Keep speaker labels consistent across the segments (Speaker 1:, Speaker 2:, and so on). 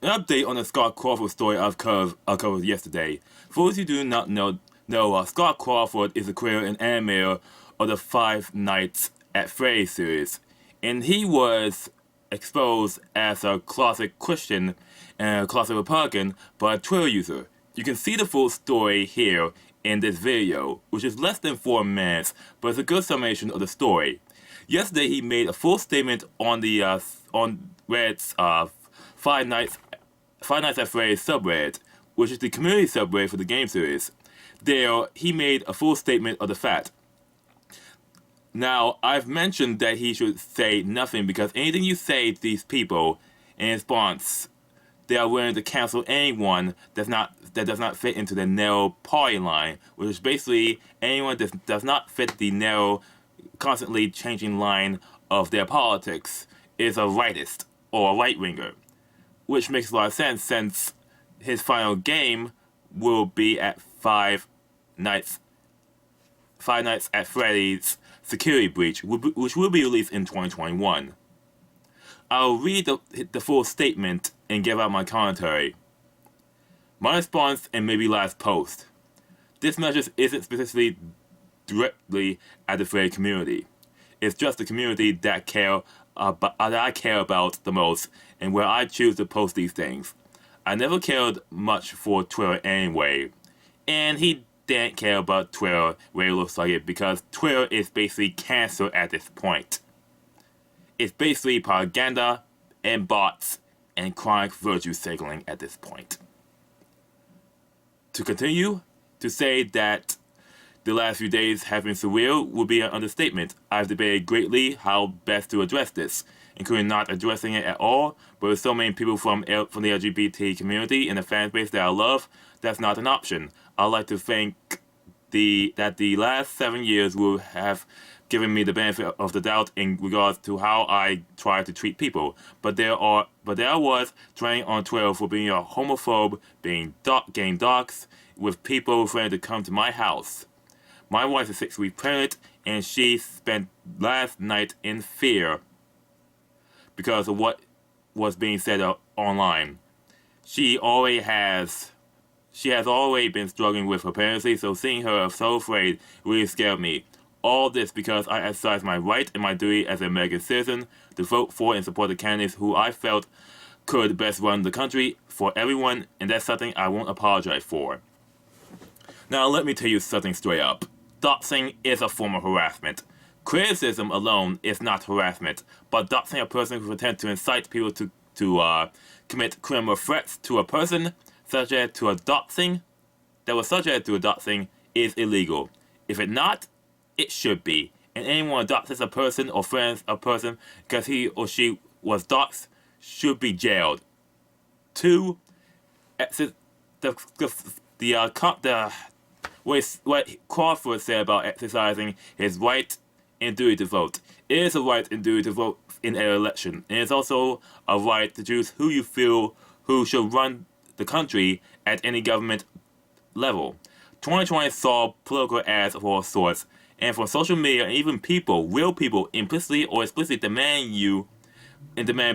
Speaker 1: An update on the Scott Crawford story I've covered yesterday. For those who do not know, Scott Crawford is the creator and animator of the Five Nights at Freddy's series, and he was exposed as a closet Christian and a closet Republican by a Twitter user. You can see the full story here in this video, which is less than 4 minutes, but it's a good summation of the story. Yesterday, he made a full statement on the on Reddit's Five Nights at Freddy's subreddit, which is the community subreddit for the game series. There, he made a full statement of the fact. Now, I've mentioned that he should say nothing because anything you say to these people in response, they are willing to cancel anyone that does not fit into the narrow party line, which is basically anyone that does not fit the narrow, constantly changing line of their politics is a rightist or a right-winger, which makes a lot of sense since his final game will be at Five Nights at Freddy's Security Breach, which will be released in 2021. I'll read the full statement and give out my commentary. My response and maybe last post. This message isn't specifically directly at the Freddy community. It's just the community that I care about the most and where I choose to post these things. I never cared much for Twitter anyway, and he didn't care about Twitter where it looks like it because Twitter is basically cancer at this point. It's basically propaganda and bots and chronic virtue signaling at this point. To continue, to say that the last few days have been surreal would be an understatement. I've debated greatly how best to address this, including not addressing it at all, but with so many people from the LGBT community and the fan base that I love, that's not an option. I'd like to think that the last 7 years will have given me the benefit of the doubt in regards to how I try to treat people. But there I was trying on Twitter for being a homophobe, getting doxxed with people trying to come to my house. My wife is 6 weeks pregnant, and she spent last night in fear because of what was being said online. She has already been struggling with her pregnancy, so seeing her so afraid really scared me. All this because I exercised my right and my duty as an American citizen to vote for and support the candidates who I felt could best run the country for everyone, and that's something I won't apologize for. Now let me tell you something straight up. Doxing is a form of harassment. Criticism alone is not harassment, but doxing a person who pretends to incite people to commit criminal threats to a person subject to a doxing is illegal. If it not, it should be. And anyone who doxes a person or friends a person because he or she was doxed should be jailed. 2. What Crawford said about exercising his right and duty to vote. It is a right and duty to vote in an election. And it's also a right to choose who you feel who should run the country at any government level. 2020 saw political ads of all sorts, and from social media and even real people, implicitly or explicitly demand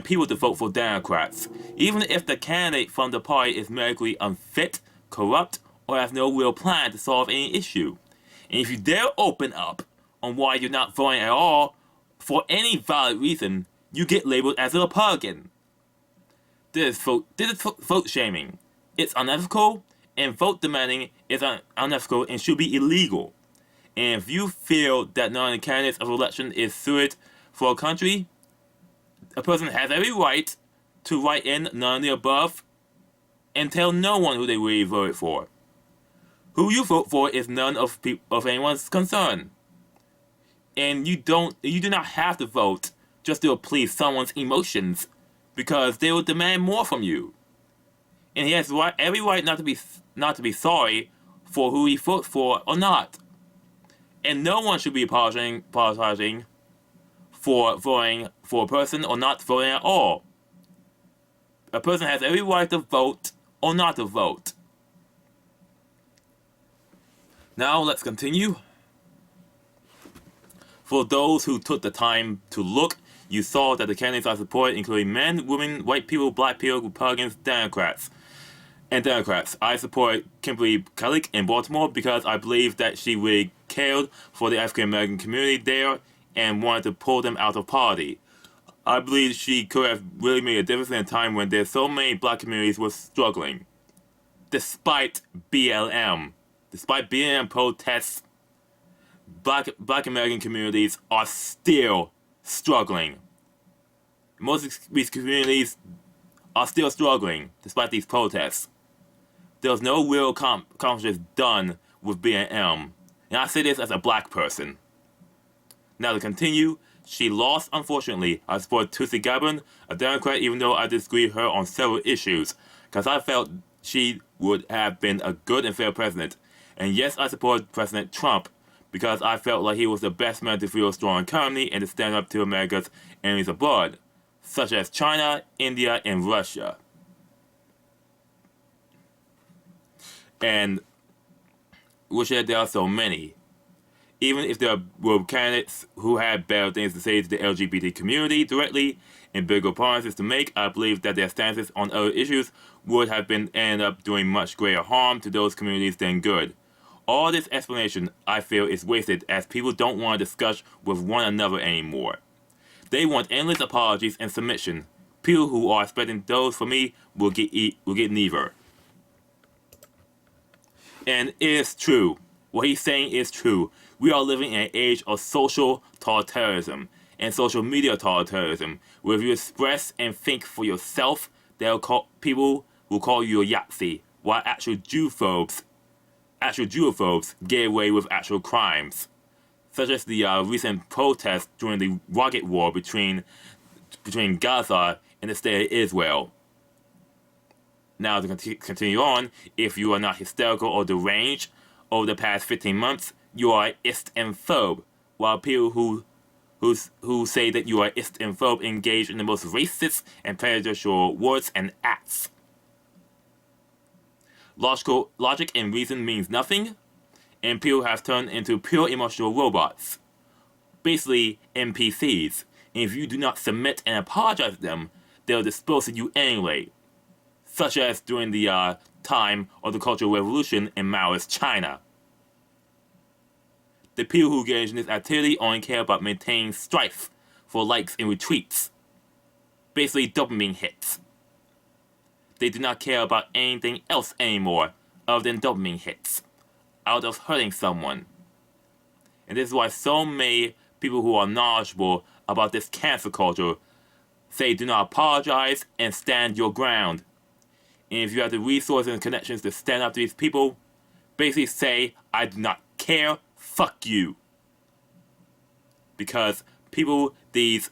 Speaker 1: people to vote for Democrats, even if the candidate from the party is medically unfit, corrupt, or has no real plan to solve any issue. And if you dare open up on why you're not voting at all for any valid reason, you get labeled as a Republican. This is vote shaming. It's unethical, and vote demanding is unethical and should be illegal. And if you feel that none of the candidates of election is suited for a country, a person has every right to write in none of the above and tell no one who they really voted for. Who you vote for is none of anyone's concern. And you do not have to vote just to appease someone's emotions, because they will demand more from you. And he has every right not to be sorry for who he votes for or not. And no one should be apologizing for voting for a person or not voting at all. A person has every right to vote or not to vote. Now let's continue. For those who took the time to look, you saw that the candidates I support, including men, women, white people, black people, Republicans, Democrats. I support Kimberly Kellick in Baltimore because I believe that she really cared for the African American community there and wanted to pull them out of poverty. I believe she could have really made a difference in a time when there's so many black communities were struggling. Despite BLM protests, black American communities are still struggling. Most of these communities are still struggling despite these protests. There's no real accomplishments done with BLM, and I say this as a black person. Now to continue, she lost unfortunately. I support Tulsi Gabbard, a Democrat, even though I disagree with her on several issues, because I felt she would have been a good and fair president. And yes, I support President Trump, because I felt like he was the best man to feel a strong economy and to stand up to America's enemies abroad, such as China, India, and Russia. And which there are so many. Even if there were candidates who had better things to say to the LGBT community directly and bigger promises to make, I believe that their stances on other issues would have ended up doing much greater harm to those communities than good. All this explanation, I feel, is wasted as people don't want to discuss with one another anymore. They want endless apologies and submission. People who are expecting those from me will get neither. And it is true. What he's saying is true. We are living in an age of social totalitarianism and social media totalitarianism, where if you express and think for yourself, people will call you a Yahtzee, while actual Jewphobes get away with actual crimes, such as the recent protests during the rocket war between Gaza and the state of Israel. Now to continue on, if you are not hysterical or deranged over the past 15 months, you are ist and phobe, while people who say that you are ist and phobe engage in the most racist and prejudicial words and acts. Logic and reason means nothing, and people have turned into pure emotional robots, basically NPCs, and if you do not submit and apologize to them, they'll dispose of you anyway, such as during the time of the Cultural Revolution in Maoist China. The people who engage in this activity only care about maintaining strife for likes and retweets, basically dopamine hits. They do not care about anything else anymore other than dopamine hits, out of hurting someone. And this is why so many people who are knowledgeable about this cancel culture say do not apologize and stand your ground. And if you have the resources and connections to stand up to these people, basically say, I do not care, fuck you. Because these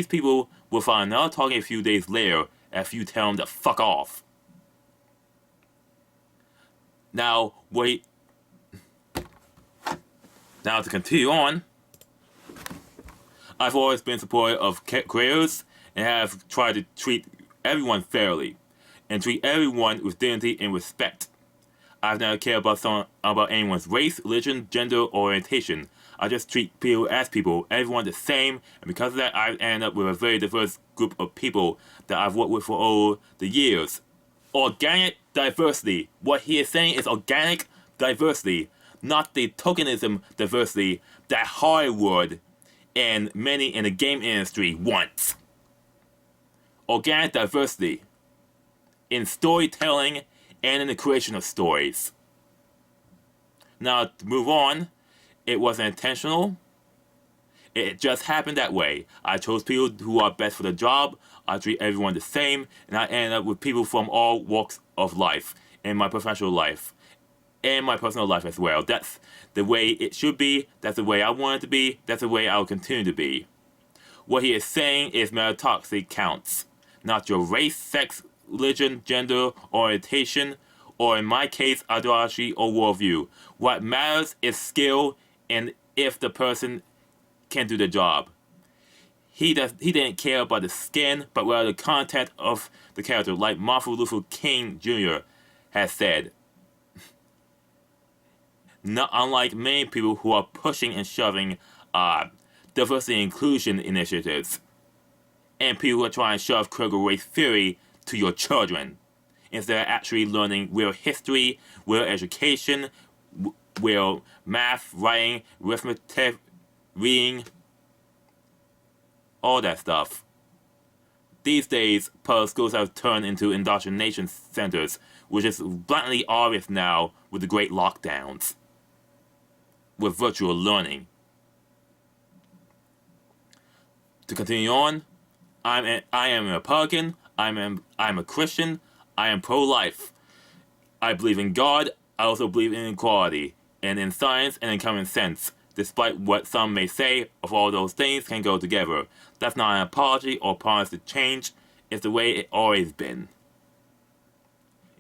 Speaker 1: people will find another target a few days later if you tell them to fuck off. Now to continue on, I've always been supportive of creators and have tried to treat everyone fairly and treat everyone with dignity and respect. I've never cared about anyone's race, religion, gender, or orientation. I just treat people as people, everyone the same, and because of that, I've ended up with a very diverse group of people that I've worked with for all the years. Organic diversity. What he is saying is organic diversity, not the tokenism diversity that Hollywood and many in the game industry want. Organic diversity in storytelling and in the creation of stories. Now, to move on, it wasn't intentional. It just happened that way. I chose people who are best for the job. I treat everyone the same, and I end up with people from all walks of life in my professional life and my personal life as well. That's the way it should be. That's the way I want it to be. That's the way I will continue to be. What he is saying is meritocracy counts, not your race, sex, religion, gender, orientation, or in my case, ideology or worldview. What matters is skill and if the person can do the job. He didn't care about the skin, but rather the content of the character, like Martin Luther King Jr. has said. Not unlike many people who are pushing and shoving diversity and inclusion initiatives. and people who are trying to shove critical race theory to your children instead of actually learning real history, real education, real math, writing, arithmetic, reading, all that stuff. These days, public schools have turned into indoctrination centers, which is blatantly obvious now with the great lockdowns, with virtual learning. To continue on, I am a Republican, I'm a Christian, I am pro-life. I believe in God, I also believe in equality, and in science and in common sense. Despite what some may say, of all those things can go together. That's not an apology or promise to change, it's the way it's always been.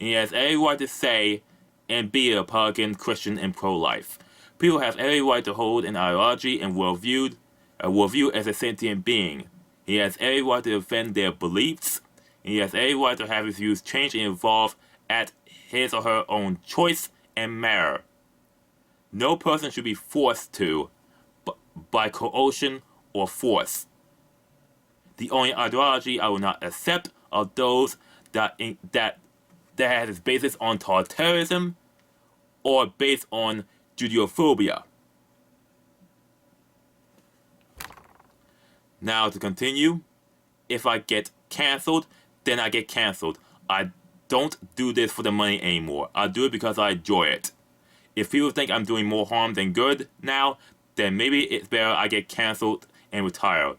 Speaker 1: And he has every right to say and be a Republican, Christian, and pro-life. People have every right to hold an ideology and worldview as a sentient being. He has every right to defend their beliefs, and he has every right to have his views change and evolve at his or her own choice and matter. No person should be forced to, by coercion or force. The only ideology I will not accept are those that has its basis on totalitarianism or based on Judeophobia. Now to continue, if I get cancelled, then I get cancelled. I don't do this for the money anymore. I do it because I enjoy it. If people think I'm doing more harm than good now, then maybe it's better I get cancelled and retire.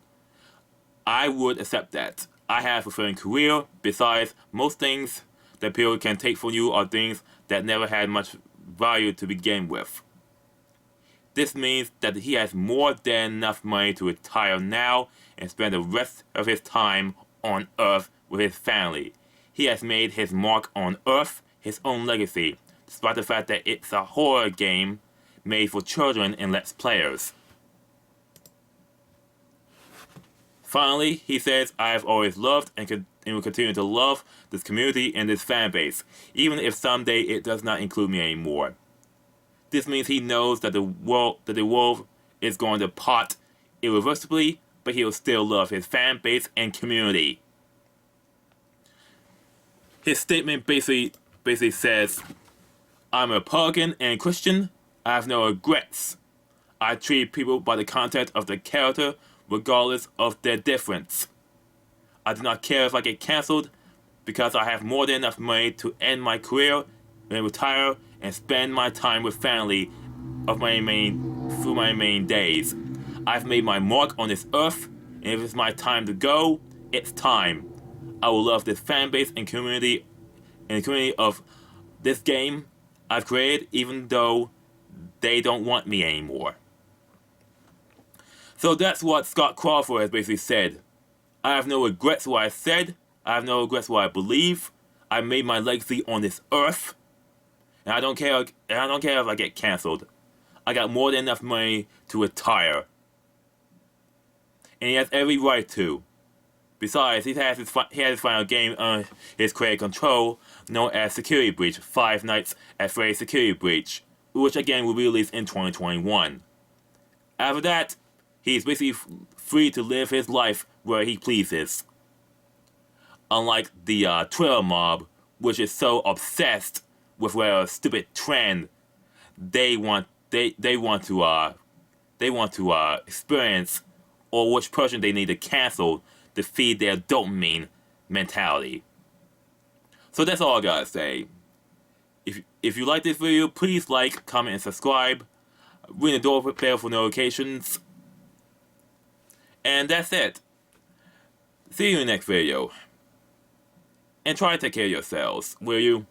Speaker 1: I would accept that. I have a fulfilling career. Besides, most things that people can take from you are things that never had much value to begin with. This means that he has more than enough money to retire now and spend the rest of his time on Earth with his family. He has made his mark on Earth, his own legacy, despite the fact that it's a horror game made for children and less players. Finally, he says, I have always loved and will continue to love this community and this fan base, even if someday it does not include me anymore. This means he knows that the world is going to part irreversibly, but he will still love his fan base and community. His statement basically says, I'm a Republican and Christian. I have no regrets. I treat people by the content of their character, regardless of their difference. I do not care if I get cancelled, because I have more than enough money to end my career and retire and spend my time with family through my main days. I've made my mark on this earth, and if it's my time to go, it's time. I will love this fan base and community of this game I've created, even though they don't want me anymore. So that's what Scott Cawthorn has basically said. I have no regrets what I said. I have no regrets what I believe. I made my legacy on this earth, and I don't care if I get cancelled. I got more than enough money to retire, and he has every right to. Besides, he has his final game on his creative control, known as Security Breach, 5 Nights at Freddy's Security Breach, which again will be released in 2021. After that, he's basically free to live his life where he pleases. Unlike the Twitter mob, which is so obsessed with a stupid trend they want to experience, or which person they need to cancel to feed their dopamine mentality. So that's all I gotta say. If you like this video, please like, comment, and subscribe. Ring the doorbell for notifications. And that's it. See you in the next video. And try to take care of yourselves, will you?